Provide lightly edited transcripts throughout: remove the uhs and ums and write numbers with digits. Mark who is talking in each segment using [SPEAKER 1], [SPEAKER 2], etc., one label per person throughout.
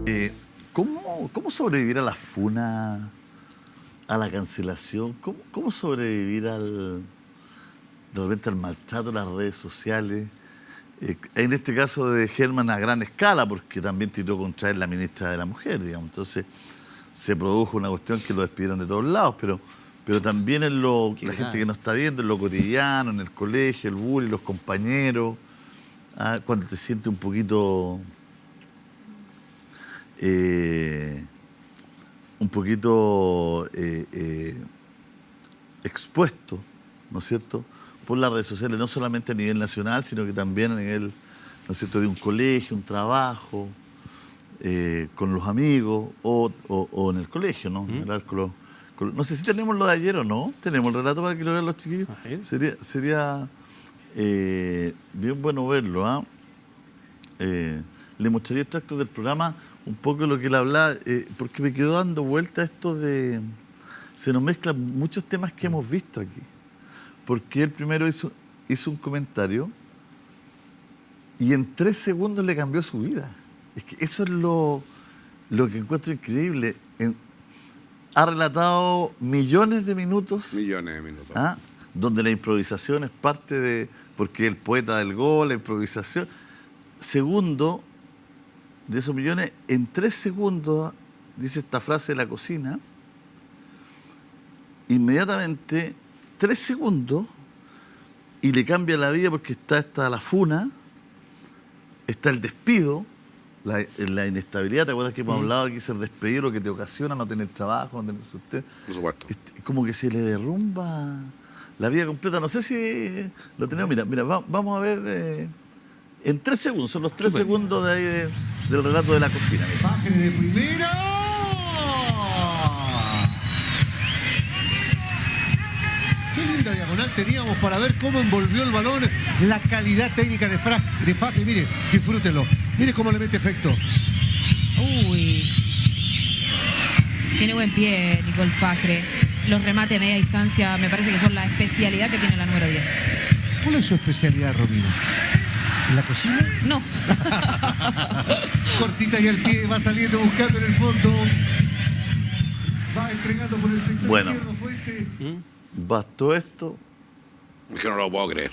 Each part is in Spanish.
[SPEAKER 1] Eh, ¿cómo sobrevivir a la funa, a la cancelación? ¿Cómo sobrevivir de repente al maltrato de las redes sociales? En este caso de Germán a gran escala, porque también tituló contra él la ministra de la Mujer, digamos. Entonces se produjo una cuestión que lo despidieron de todos lados, pero también en la gente que no está viendo, en lo cotidiano, en el colegio, el bullying, los compañeros, cuando te sientes un poquito... expuesto, ¿no es cierto?, por las redes sociales, no solamente a nivel nacional, sino que también a nivel, ¿no es cierto?, de un colegio, un trabajo, con los amigos o en el colegio, ¿no? No sé si tenemos lo de ayer o no, tenemos el relato para que lo vean los chiquillos. Sería bien bueno verlo, ¿ah? Le mostraría extractos del programa, un poco lo que él hablaba, porque me quedó dando vuelta esto de... Se nos mezclan muchos temas que hemos visto aquí. Porque él primero hizo un comentario y en 3 segundos le cambió su vida. Es que eso es lo que encuentro increíble. Ha relatado millones de minutos.
[SPEAKER 2] Millones de minutos.
[SPEAKER 1] Donde la improvisación es parte de... Porque el poeta del gol, la improvisación. Segundo, de esos millones, en 3 segundos, dice esta frase de la cocina, inmediatamente, 3 segundos, y le cambia la vida porque está la funa, está el despido, la inestabilidad. ¿Te acuerdas que hemos hablado aquí, ser despedido, lo que te ocasiona no tener trabajo, no tener sustento?
[SPEAKER 2] Por supuesto.
[SPEAKER 1] Como que se le derrumba la vida completa. No sé si lo tenemos. Mira, vamos a ver... en 3 segundos, son los 3 segundos de ahí del relato de la cocina.
[SPEAKER 3] Fajre de primera. Qué linda diagonal teníamos para ver cómo envolvió el balón, la calidad técnica de Fajre. Mire, disfrútenlo. Mire cómo le mete efecto.
[SPEAKER 4] Uy. Tiene buen pie Nicole Fajre. Los remates a media distancia me parece que son la especialidad que tiene la número 10.
[SPEAKER 3] ¿Cuál es su especialidad, Romina? ¿En la cocina?
[SPEAKER 4] No.
[SPEAKER 3] Cortita y al pie, va saliendo buscando en el fondo. Va entregando por el sector izquierdo Fuentes.
[SPEAKER 1] Bastó esto.
[SPEAKER 2] Es que no lo puedo creer.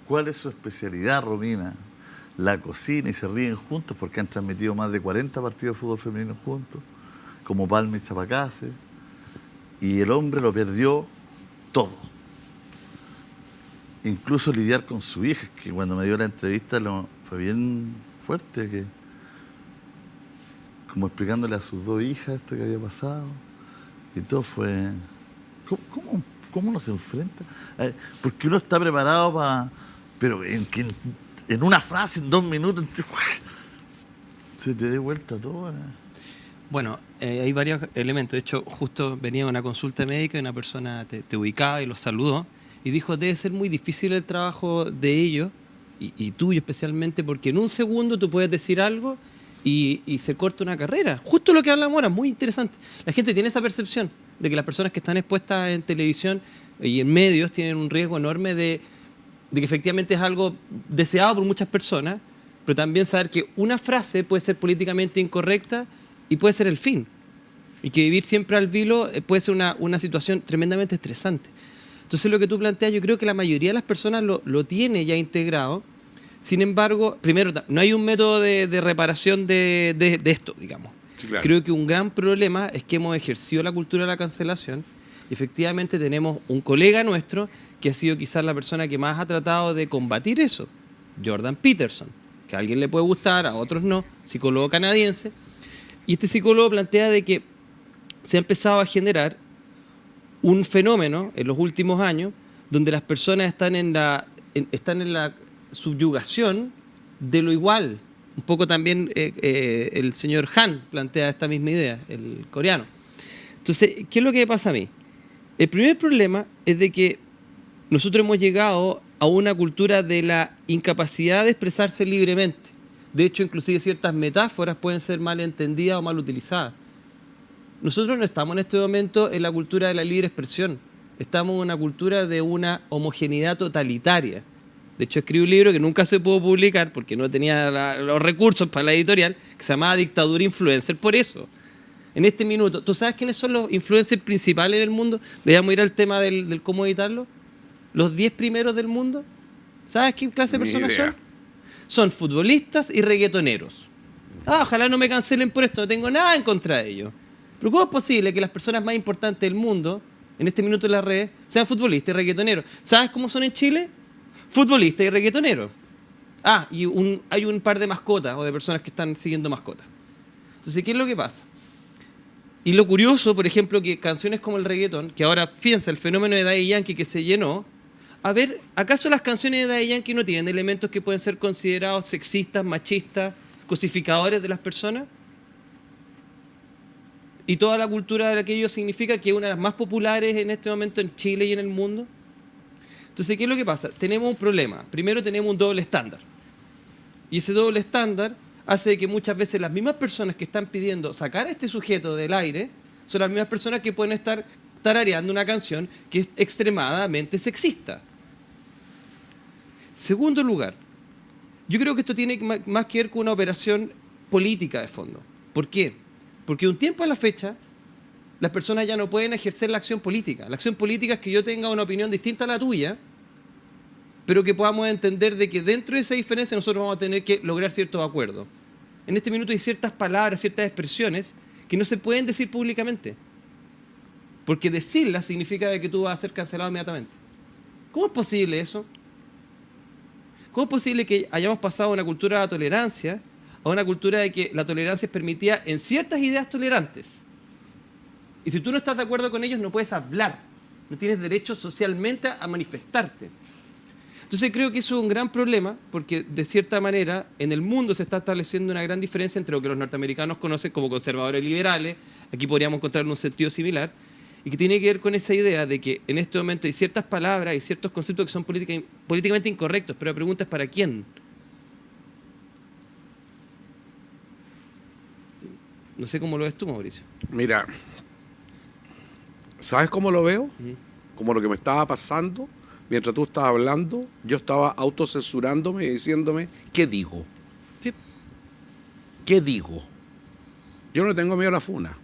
[SPEAKER 1] ¿Cuál es su especialidad, Romina? La cocina, y se ríen juntos porque han transmitido más de 40 partidos de fútbol femenino juntos, como Palma y Chapacase, y el hombre lo perdió todo. Incluso lidiar con su hija, que cuando me dio la entrevista fue bien fuerte, que como explicándole a sus 2 hijas esto que había pasado, y todo fue... ¿Cómo uno se enfrenta? Porque uno está preparado para... Pero en una frase, en 2 minutos, se te dé vuelta todo.
[SPEAKER 5] Bueno, hay varios elementos. De hecho, justo venía una consulta médica y una persona te ubicaba y los saludó. Y dijo, debe ser muy difícil el trabajo de ellos, y tuyo especialmente, porque en 1 segundo tú puedes decir algo y se corta una carrera. Justo lo que hablamos ahora, muy interesante. La gente tiene esa percepción de que las personas que están expuestas en televisión y en medios tienen un riesgo enorme de que efectivamente es algo deseado por muchas personas, pero también saber que una frase puede ser políticamente incorrecta y puede ser el fin. Y que vivir siempre al vilo puede ser una situación tremendamente estresante. Entonces lo que tú planteas, yo creo que la mayoría de las personas lo tiene ya integrado. Sin embargo, primero, no hay un método de reparación de esto, digamos.
[SPEAKER 2] Sí, claro.
[SPEAKER 5] Creo que un gran problema es que hemos ejercido la cultura de la cancelación. Y efectivamente tenemos un colega nuestro que ha sido quizás la persona que más ha tratado de combatir eso, Jordan Peterson, que a alguien le puede gustar, a otros no, psicólogo canadiense. Y este psicólogo plantea de que se ha empezado a generar un fenómeno en los últimos años donde las personas están en la subyugación de lo igual. Un poco también el señor Han plantea esta misma idea, el coreano. Entonces, ¿qué es lo que me pasa a mí? El primer problema es de que nosotros hemos llegado a una cultura de la incapacidad de expresarse libremente. De hecho, inclusive ciertas metáforas pueden ser mal entendidas o mal utilizadas. Nosotros no estamos en este momento en la cultura de la libre expresión. Estamos en una cultura de una homogeneidad totalitaria. De hecho, escribí un libro que nunca se pudo publicar porque no tenía los recursos para la editorial, que se llamaba Dictadura Influencer. Por eso, en este minuto, ¿tú sabes quiénes son los influencers principales en el mundo? Debíamos ir al tema del cómo editarlo. Los 10 primeros del mundo. ¿Sabes qué clase de
[SPEAKER 2] Ni
[SPEAKER 5] personas
[SPEAKER 2] idea.
[SPEAKER 5] son? Son futbolistas y reggaetoneros. Ojalá no me cancelen por esto, no tengo nada en contra de ellos. Pero ¿cómo es posible que las personas más importantes del mundo, en este minuto en las redes, sean futbolistas y reggaetoneros? ¿Sabes cómo son en Chile? Futbolistas y reggaetoneros. Y hay un par de mascotas o de personas que están siguiendo mascotas. Entonces, ¿qué es lo que pasa? Y lo curioso, por ejemplo, que canciones como el reggaetón, que ahora, fíjense, el fenómeno de Daddy Yankee que se llenó, a ver, ¿acaso las canciones de Daddy Yankee no tienen elementos que pueden ser considerados sexistas, machistas, cosificadores de las personas? Y toda la cultura de aquello significa que es una de las más populares en este momento en Chile y en el mundo. Entonces, ¿qué es lo que pasa? Tenemos un problema. Primero tenemos un doble estándar. Y ese doble estándar hace que muchas veces las mismas personas que están pidiendo sacar a este sujeto del aire son las mismas personas que pueden estar tarareando una canción que es extremadamente sexista. Segundo lugar, yo creo que esto tiene más que ver con una operación política de fondo. ¿Por qué? Porque de un tiempo a la fecha, las personas ya no pueden ejercer la acción política. La acción política es que yo tenga una opinión distinta a la tuya, pero que podamos entender de que dentro de esa diferencia nosotros vamos a tener que lograr ciertos acuerdos. En este minuto hay ciertas palabras, ciertas expresiones que no se pueden decir públicamente, porque decirlas significa de que tú vas a ser cancelado inmediatamente. ¿Cómo es posible eso? ¿Cómo es posible que hayamos pasado de una cultura de la tolerancia a una cultura de que la tolerancia es permitida en ciertas ideas tolerantes? Y si tú no estás de acuerdo con ellos, no puedes hablar, no tienes derecho socialmente a manifestarte. Entonces creo que eso es un gran problema, porque de cierta manera en el mundo se está estableciendo una gran diferencia entre lo que los norteamericanos conocen como conservadores liberales, aquí podríamos encontrar un sentido similar, y que tiene que ver con esa idea de que en este momento hay ciertas palabras y ciertos conceptos que son políticamente incorrectos, pero la pregunta es ¿para quién? No sé cómo lo ves tú, Mauricio.
[SPEAKER 2] Mira, ¿sabes cómo lo veo? Como lo que me estaba pasando. Mientras tú estabas hablando, yo estaba autocensurándome y diciéndome, ¿qué digo?
[SPEAKER 5] Sí.
[SPEAKER 2] ¿Qué digo? Yo no tengo miedo a la funa.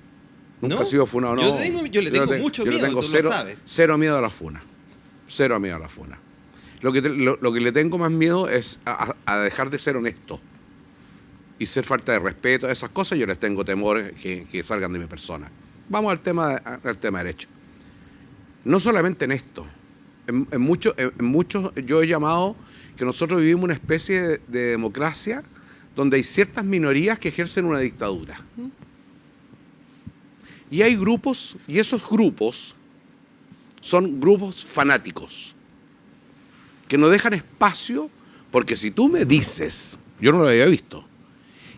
[SPEAKER 2] Nunca
[SPEAKER 5] ¿No?
[SPEAKER 2] he sido funado, no.
[SPEAKER 5] Yo le tengo mucho miedo, tú lo sabes.
[SPEAKER 2] Cero miedo a la funa. Cero miedo a la funa. Lo que le tengo más miedo es a dejar de ser honesto. Y ser falta de respeto, esas cosas yo les tengo temor que salgan de mi persona. Vamos al tema derecho. No solamente en esto. En muchos yo he llamado que nosotros vivimos una especie de democracia donde hay ciertas minorías que ejercen una dictadura. Y hay grupos, y esos grupos son grupos fanáticos, que no dejan espacio, porque si tú me dices, yo no lo había visto,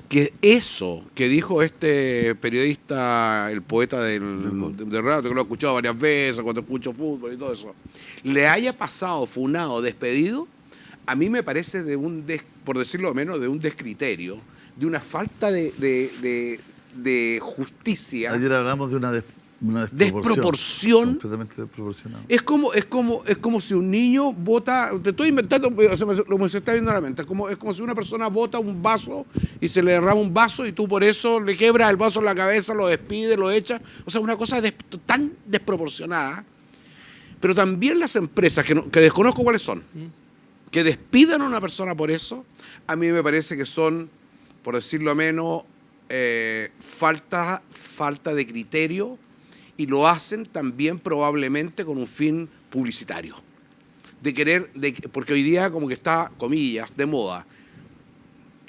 [SPEAKER 2] que eso que dijo este periodista, el poeta del relato, que lo he escuchado varias veces cuando escucho fútbol y todo eso, le haya pasado, funado, despedido, a mí me parece por decirlo menos, de un descriterio, de una falta de justicia.
[SPEAKER 1] Ayer hablamos de una
[SPEAKER 2] desproporción.
[SPEAKER 1] Completamente desproporcionada.
[SPEAKER 2] Es como si un niño bota, te estoy inventando, lo que se está viendo a la mente, es como si una persona bota un vaso y se le derrama un vaso y tú por eso le quebras el vaso en la cabeza, lo despides, lo echas. O sea, una cosa tan desproporcionada. Pero también las empresas, que desconozco cuáles son, que despidan a una persona por eso, a mí me parece que son, por decirlo menos, falta de criterio, y lo hacen también probablemente con un fin publicitario. Porque hoy día como que está, comillas, de moda.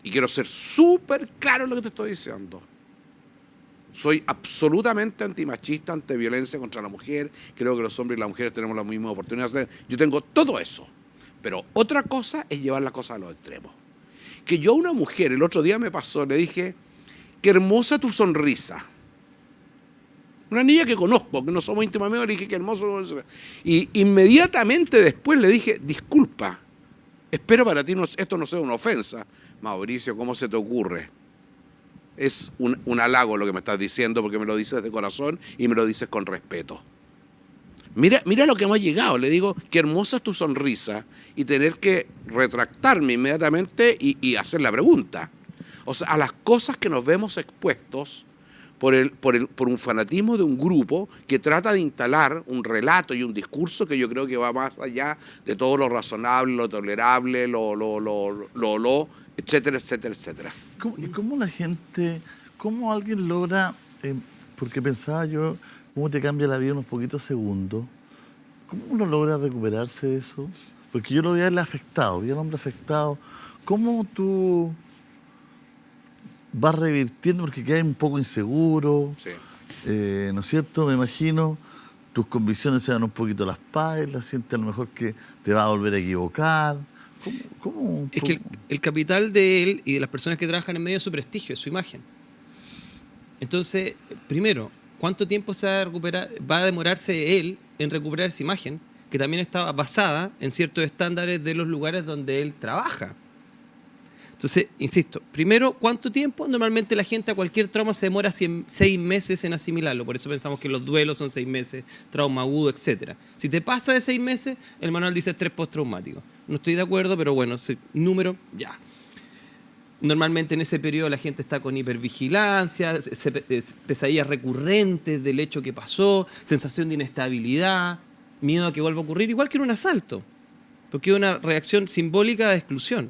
[SPEAKER 2] Y quiero ser súper claro en lo que te estoy diciendo. Soy absolutamente antimachista, antiviolencia contra la mujer. Creo que los hombres y las mujeres tenemos las mismas oportunidades. Yo tengo todo eso. Pero otra cosa es llevar las cosas a los extremos. Que yo a una mujer, el otro día me pasó, le dije, qué hermosa tu sonrisa. Una niña que conozco, que no somos íntimos amigos, le dije, qué hermoso. Y inmediatamente después le dije, disculpa, espero para ti esto no sea una ofensa. Mauricio, ¿cómo se te ocurre? Es un halago lo que me estás diciendo, porque me lo dices de corazón y me lo dices con respeto. Mira lo que hemos llegado. Le digo, qué hermosa es tu sonrisa, y tener que retractarme inmediatamente y hacer la pregunta. O sea, a las cosas que nos vemos expuestos por un fanatismo de un grupo que trata de instalar un relato y un discurso que yo creo que va más allá de todo lo razonable, lo tolerable, etcétera, etcétera, etcétera.
[SPEAKER 1] ¿Y cómo la gente, cómo alguien logra, porque pensaba yo, cómo te cambia la vida en unos poquitos segundos, cómo uno logra recuperarse de eso? Porque yo lo vi a él afectado, vi al hombre afectado. ¿Cómo tú vas revirtiendo? Porque quedas un poco inseguro,
[SPEAKER 2] Sí.
[SPEAKER 1] ¿no es cierto? Me imagino, tus convicciones se dan un poquito a las pailas, sientes a lo mejor que te vas a volver a equivocar. ¿Cómo?
[SPEAKER 5] Es que el capital de él y de las personas que trabajan en medio es su prestigio, es su imagen. Entonces, primero, ¿cuánto tiempo va a demorarse él en recuperar esa imagen, que también estaba basada en ciertos estándares de los lugares donde él trabaja? Entonces, insisto, primero, ¿cuánto tiempo? Normalmente la gente a cualquier trauma se demora 6 meses en asimilarlo. Por eso pensamos que los duelos son 6 meses, trauma agudo, etc. Si te pasa de 6 meses, el manual dice estrés postraumático. No estoy de acuerdo, pero bueno, número, ya. Normalmente en ese periodo la gente está con hipervigilancia, pesadillas recurrentes del hecho que pasó, sensación de inestabilidad, miedo a que vuelva a ocurrir, igual que en un asalto, porque es una reacción simbólica de exclusión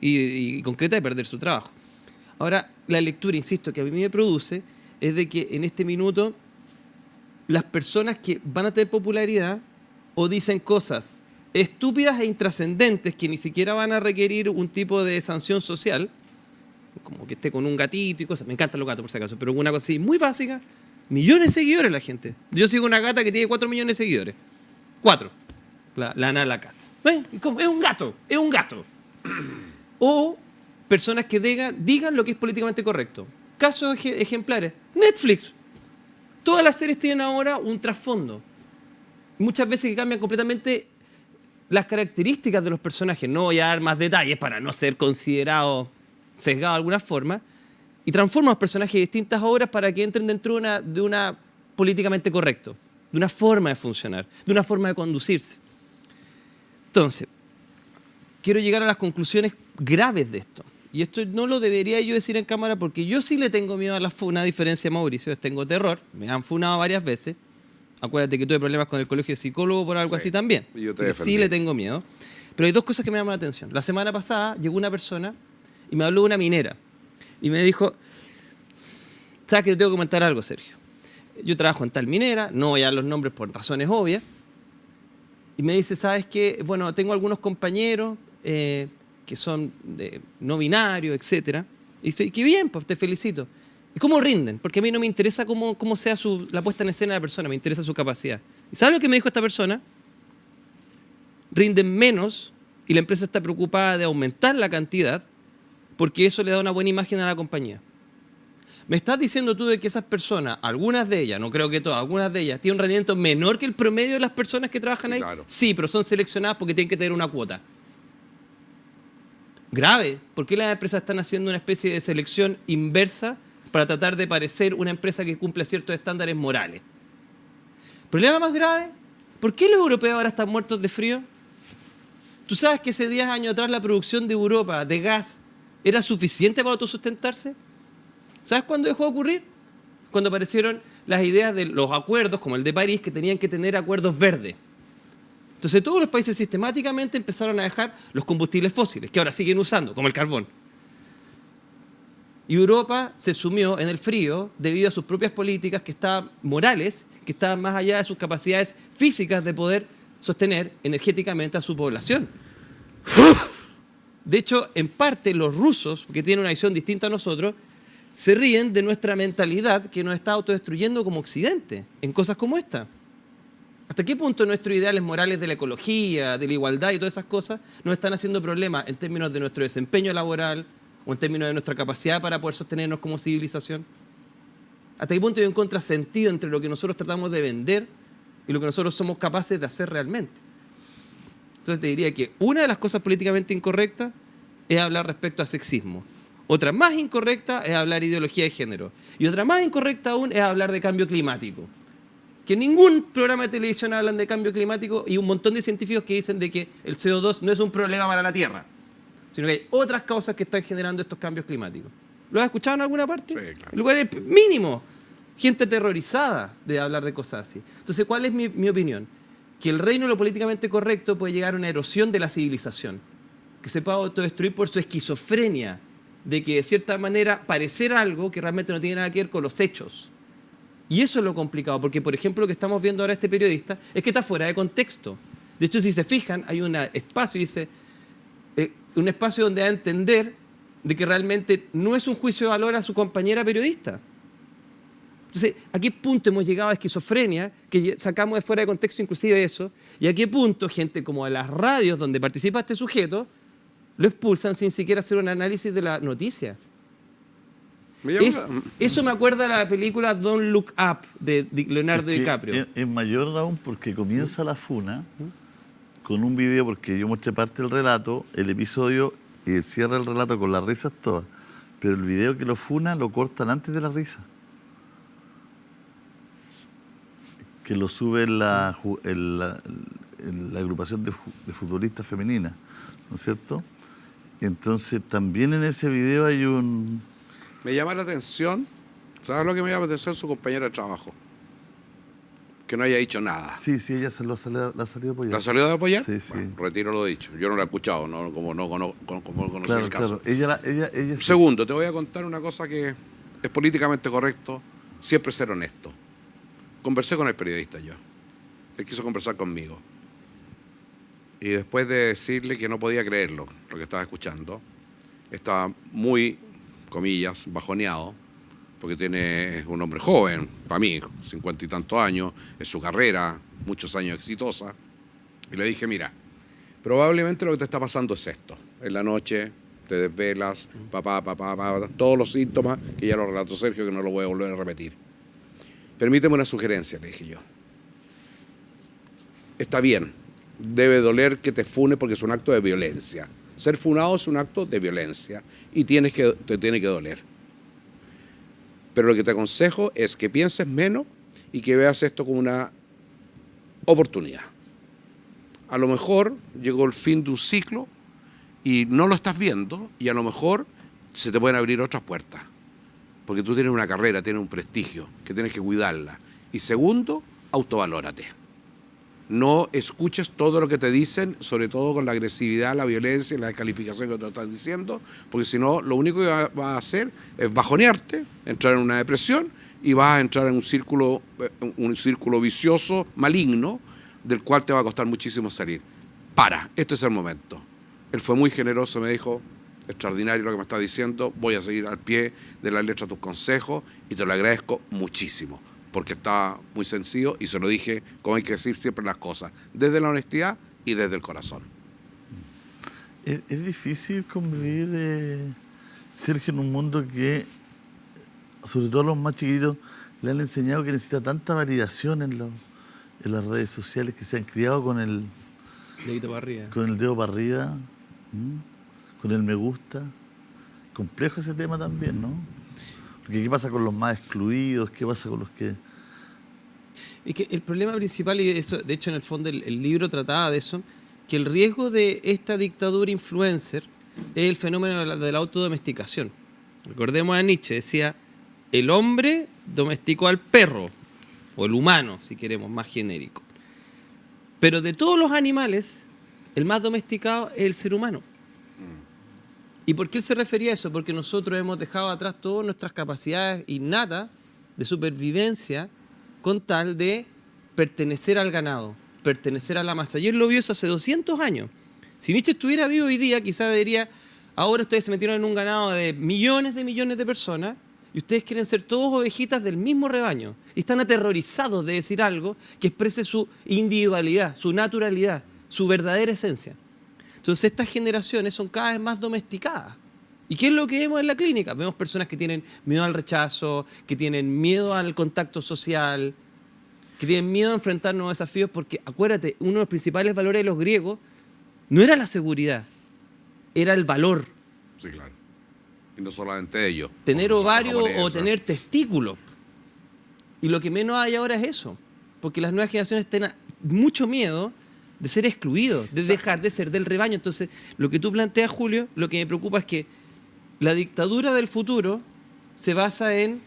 [SPEAKER 5] y concreta de perder su trabajo. Ahora, la lectura, insisto, que a mí me produce es de que en este minuto las personas que van a tener popularidad o dicen cosas estúpidas e intrascendentes que ni siquiera van a requerir un tipo de sanción social, como que esté con un gatito y cosas, me encantan los gatos por si acaso, pero una cosa así muy básica, millones de seguidores la gente. Yo sigo una gata que tiene 4 millones de seguidores. 4. La Nala Cat. Es un gato. O personas que digan lo que es políticamente correcto. Casos ejemplares. Netflix. Todas las series tienen ahora un trasfondo. Muchas veces que cambian completamente las características de los personajes. No voy a dar más detalles para no ser considerado sesgado de alguna forma. Y transforman los personajes de distintas obras para que entren dentro de una políticamente correcto. De una forma de funcionar. De una forma de conducirse. Entonces, quiero llegar a las conclusiones graves de esto. Y esto no lo debería yo decir en cámara porque yo sí le tengo miedo a la funa, a diferencia de Mauricio. Tengo terror. Me han funado varias veces. Acuérdate que tuve problemas con el colegio de psicólogo por algo así también. Sí le tengo miedo. Pero hay 2 cosas que me llaman la atención. La semana pasada llegó una persona y me habló de una minera. Y me dijo, ¿sabes que te tengo que comentar algo, Sergio? Yo trabajo en tal minera, no voy a dar los nombres por razones obvias. Y me dice, ¿sabes qué? Bueno, tengo algunos compañeros que son no binarios, etc. Y dice, qué bien, pues te felicito. ¿Y cómo rinden? Porque a mí no me interesa cómo sea la puesta en escena de la persona, me interesa su capacidad. ¿Y sabes lo que me dijo esta persona? Rinden menos y la empresa está preocupada de aumentar la cantidad porque eso le da una buena imagen a la compañía. ¿Me estás diciendo tú de que esas personas, algunas de ellas, no creo que todas, algunas de ellas, tienen un rendimiento menor que el promedio de las personas que trabajan ahí?
[SPEAKER 2] Claro.
[SPEAKER 5] Sí, pero son seleccionadas porque tienen que tener una cuota. Grave. ¿Por qué las empresas están haciendo una especie de selección inversa para tratar de parecer una empresa que cumple ciertos estándares morales? ¿Problema más grave? ¿Por qué los europeos ahora están muertos de frío? ¿Tú sabes que hace 10 años atrás la producción de Europa de gas era suficiente para autosustentarse? ¿Sabes cuándo dejó de ocurrir? Cuando aparecieron las ideas de los acuerdos, como el de París, que tenían que tener acuerdos verdes. Entonces todos los países sistemáticamente empezaron a dejar los combustibles fósiles, que ahora siguen usando, como el carbón. Y Europa se sumió en el frío debido a sus propias políticas morales, que estaban más allá de sus capacidades físicas de poder sostener energéticamente a su población. De hecho, en parte los rusos, que tienen una visión distinta a nosotros, se ríen de nuestra mentalidad que nos está autodestruyendo como Occidente en cosas como esta. ¿Hasta qué punto nuestros ideales morales de la ecología, de la igualdad y todas esas cosas nos están haciendo problemas en términos de nuestro desempeño laboral o en términos de nuestra capacidad para poder sostenernos como civilización? ¿Hasta qué punto hay un contrasentido entre lo que nosotros tratamos de vender y lo que nosotros somos capaces de hacer realmente? Entonces te diría que una de las cosas políticamente incorrectas es hablar respecto a sexismo. Otra más incorrecta es hablar de ideología de género. Y otra más incorrecta aún es hablar de cambio climático, que en ningún programa de televisión hablan de cambio climático y un montón de científicos que dicen de que el CO2 no es un problema para la Tierra, sino que hay otras causas que están generando estos cambios climáticos. ¿Lo has escuchado en alguna parte?
[SPEAKER 2] Sí, claro.
[SPEAKER 5] En lugares mínimos. Gente aterrorizada de hablar de cosas así. Entonces, ¿cuál es mi opinión? Que el reino de lo políticamente correcto puede llegar a una erosión de la civilización, que se puede autodestruir por su esquizofrenia, de que de cierta manera parecer algo que realmente no tiene nada que ver con los hechos. Y eso es lo complicado, porque por ejemplo lo que estamos viendo ahora este periodista es que está fuera de contexto. De hecho, si se fijan, hay un espacio, dice, un espacio donde da a entender de que realmente no es un juicio de valor a su compañera periodista. Entonces, ¿a qué punto hemos llegado a esquizofrenia que sacamos de fuera de contexto inclusive eso? ¿Y a qué punto gente como de las radios donde participa este sujeto lo expulsan sin siquiera hacer un análisis de la noticia? Eso me acuerda de la película Don't Look Up de Leonardo
[SPEAKER 1] Es que
[SPEAKER 5] DiCaprio.
[SPEAKER 1] es mayor aún porque comienza la funa con un video, porque yo mostré parte del relato, el episodio, y cierra el relato con las risas todas, pero el video que lo funa lo cortan antes de la risa. Que lo sube en la agrupación de futbolistas femeninas, ¿no es cierto? Entonces también en ese video hay un...
[SPEAKER 2] Me llama la atención, ¿sabes lo que me llama la atención? Su compañera de trabajo. Que no haya dicho nada.
[SPEAKER 1] Sí, ella la salió a apoyar.
[SPEAKER 2] ¿La salió de apoyar?
[SPEAKER 1] Sí, sí.
[SPEAKER 2] Bueno, retiro lo dicho. Yo no la he escuchado, ¿no? Como no conocí
[SPEAKER 1] Claro,
[SPEAKER 2] el caso.
[SPEAKER 1] claro. Ella sí.
[SPEAKER 2] Segundo, te voy a contar una cosa que es políticamente correcto, siempre ser honesto. Conversé con el periodista yo. Él quiso conversar conmigo. Y después de decirle que no podía creerlo, lo que estaba escuchando, estaba muy, comillas, bajoneado, porque es un hombre joven, para mí, 50 y tantos años, es su carrera, muchos años exitosa. Y le dije, mira, probablemente lo que te está pasando es esto. En la noche te desvelas, todos los síntomas, que ya lo relató Sergio, que no lo voy a volver a repetir. Permíteme una sugerencia, le dije yo. Está bien, debe doler que te fune porque es un acto de violencia. Ser funado es un acto de violencia y te tiene que doler. Pero lo que te aconsejo es que pienses menos y que veas esto como una oportunidad. A lo mejor llegó el fin de un ciclo y no lo estás viendo y a lo mejor se te pueden abrir otras puertas. Porque tú tienes una carrera, tienes un prestigio, que tienes que cuidarla. Y segundo, autovalórate. No escuches todo lo que te dicen, sobre todo con la agresividad, la violencia y la descalificación que te están diciendo, porque si no, lo único que vas a hacer es bajonearte, entrar en una depresión y vas a entrar en un círculo vicioso, maligno, del cual te va a costar muchísimo salir. Este es el momento. Él fue muy generoso, me dijo, extraordinario lo que me está diciendo, voy a seguir al pie de la letra tus consejos y te lo agradezco muchísimo, porque está muy sencillo y se lo dije como hay que decir siempre las cosas, desde la honestidad y desde el corazón.
[SPEAKER 1] Es difícil convivir, Sergio, en un mundo que, sobre todo los más chiquitos, le han enseñado que necesita tanta validación en las redes sociales, que se han criado con el
[SPEAKER 5] Dedito para arriba.
[SPEAKER 1] con el dedo para arriba, con el me gusta. Complejo ese tema también, ¿no? Porque ¿qué pasa con los más excluidos? ¿Qué pasa con los que...?
[SPEAKER 5] Y que el problema principal, y eso, de hecho en el fondo el libro trataba de eso, que el riesgo de esta dictadura influencer es el fenómeno de la autodomesticación. Recordemos a Nietzsche, decía, el hombre domesticó al perro, o el humano, si queremos, más genérico. Pero de todos los animales, el más domesticado es el ser humano. ¿Y por qué él se refería a eso? Porque nosotros hemos dejado atrás todas nuestras capacidades innatas de supervivencia con tal de pertenecer al ganado, pertenecer a la masa. Y él lo vio eso hace 200 años. Si Nietzsche estuviera vivo hoy día, quizás diría, ahora ustedes se metieron en un ganado de millones de personas y ustedes quieren ser todos ovejitas del mismo rebaño. Y están aterrorizados de decir algo que exprese su individualidad, su naturalidad, su verdadera esencia. Entonces estas generaciones son cada vez más domesticadas. ¿Y qué es lo que vemos en la clínica? Vemos personas que tienen miedo al rechazo, que tienen miedo al contacto social, que tienen miedo a enfrentar nuevos desafíos, porque acuérdate, uno de los principales valores de los griegos no era la seguridad, era el valor.
[SPEAKER 2] Sí, claro. Y no solamente ellos.
[SPEAKER 5] Tener ovario o tener testículos. Y lo que menos hay ahora es eso. porque las nuevas generaciones tienen mucho miedo de ser excluidos, de dejar de ser del rebaño. Entonces, lo que tú planteas, Julio, lo que me preocupa es que la dictadura del futuro se basa en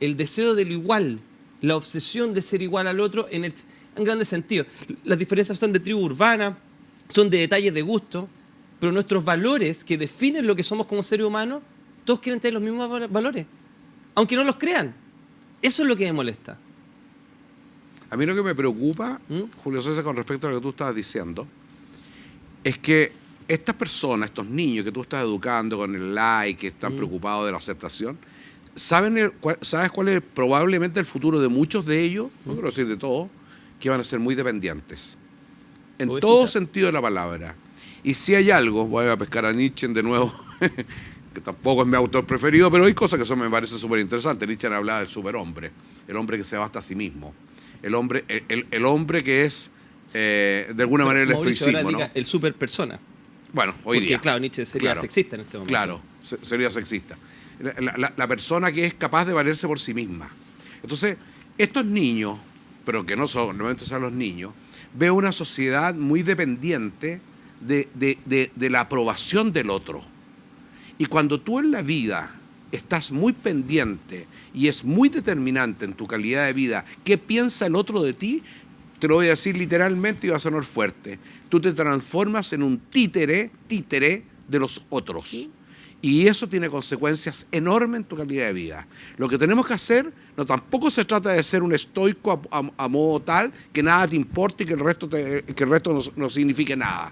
[SPEAKER 5] el deseo de lo igual, la obsesión de ser igual al otro en grandes sentidos. Las diferencias son de tribu urbana, son de detalles de gusto, pero nuestros valores que definen lo que somos como seres humanos, todos quieren tener los mismos valores, aunque no los crean. Eso es lo que me molesta.
[SPEAKER 2] A mí lo que me preocupa, Julio César, con respecto a lo que tú estabas diciendo, es que estas personas, estos niños que tú estás educando con el like, que están preocupados de la aceptación, ¿sabes cuál es probablemente el futuro de muchos de ellos? No quiero decir de todos, que van a ser muy dependientes. En
[SPEAKER 5] Ovejita.
[SPEAKER 2] todo sentido de la palabra. Y si hay algo, voy a pescar a Nietzsche de nuevo, que tampoco es mi autor preferido, pero hay cosas que me parecen súper interesantes. Nietzsche hablaba del superhombre, el hombre que se basta a sí mismo, el hombre que es, de alguna manera, el
[SPEAKER 5] Mauricio ahora
[SPEAKER 2] estoicismo,
[SPEAKER 5] diga
[SPEAKER 2] ¿no?
[SPEAKER 5] el superpersona.
[SPEAKER 2] Bueno, hoy
[SPEAKER 5] Porque,
[SPEAKER 2] día.
[SPEAKER 5] claro, Nietzsche sería
[SPEAKER 2] Claro,
[SPEAKER 5] sexista en este momento.
[SPEAKER 2] Claro, sería sexista. La persona que es capaz de valerse por sí misma. Entonces, estos niños, pero que no solamente son los niños, veo una sociedad muy dependiente de la aprobación del otro. Y cuando tú en la vida estás muy pendiente y es muy determinante en tu calidad de vida qué piensa el otro de ti, te lo voy a decir literalmente y va a sonar fuerte, tú te transformas en un títere de los otros. ¿Sí? Y eso tiene consecuencias enormes en tu calidad de vida. Lo que tenemos que hacer, tampoco se trata de ser un estoico a modo tal que nada te importe y que el resto no signifique nada.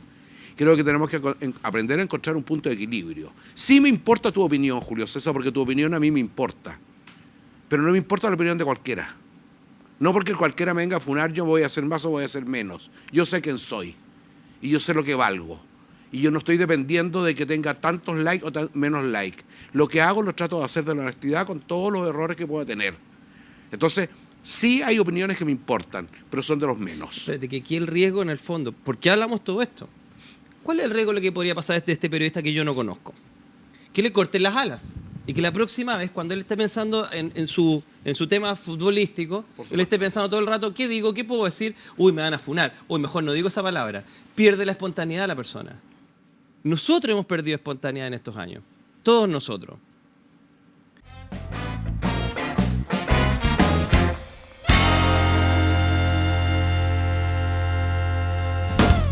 [SPEAKER 2] Creo que tenemos que aprender a encontrar un punto de equilibrio. Sí me importa tu opinión, Julio César, porque tu opinión a mí me importa. Pero no me importa la opinión de cualquiera. No porque cualquiera me venga a funar, yo voy a hacer más o voy a hacer menos. Yo sé quién soy. Y yo sé lo que valgo. Y yo no estoy dependiendo de que tenga tantos likes o menos likes. Lo que hago lo trato de hacer de la honestidad con todos los errores que pueda tener. Entonces, sí hay opiniones que me importan, pero son de los menos.
[SPEAKER 5] Espérate, que aquí el riesgo en el fondo, ¿por qué hablamos todo esto? ¿Cuál es el riesgo que podría pasar de este periodista que yo no conozco? Que le corten las alas. Y que la próxima vez, cuando él esté pensando en su tema futbolístico, él esté pensando todo el rato, ¿qué digo? ¿Qué puedo decir? Uy, me van a funar. Uy, mejor no digo esa palabra. Pierde la espontaneidad la persona. Nosotros hemos perdido espontaneidad en estos años. Todos nosotros.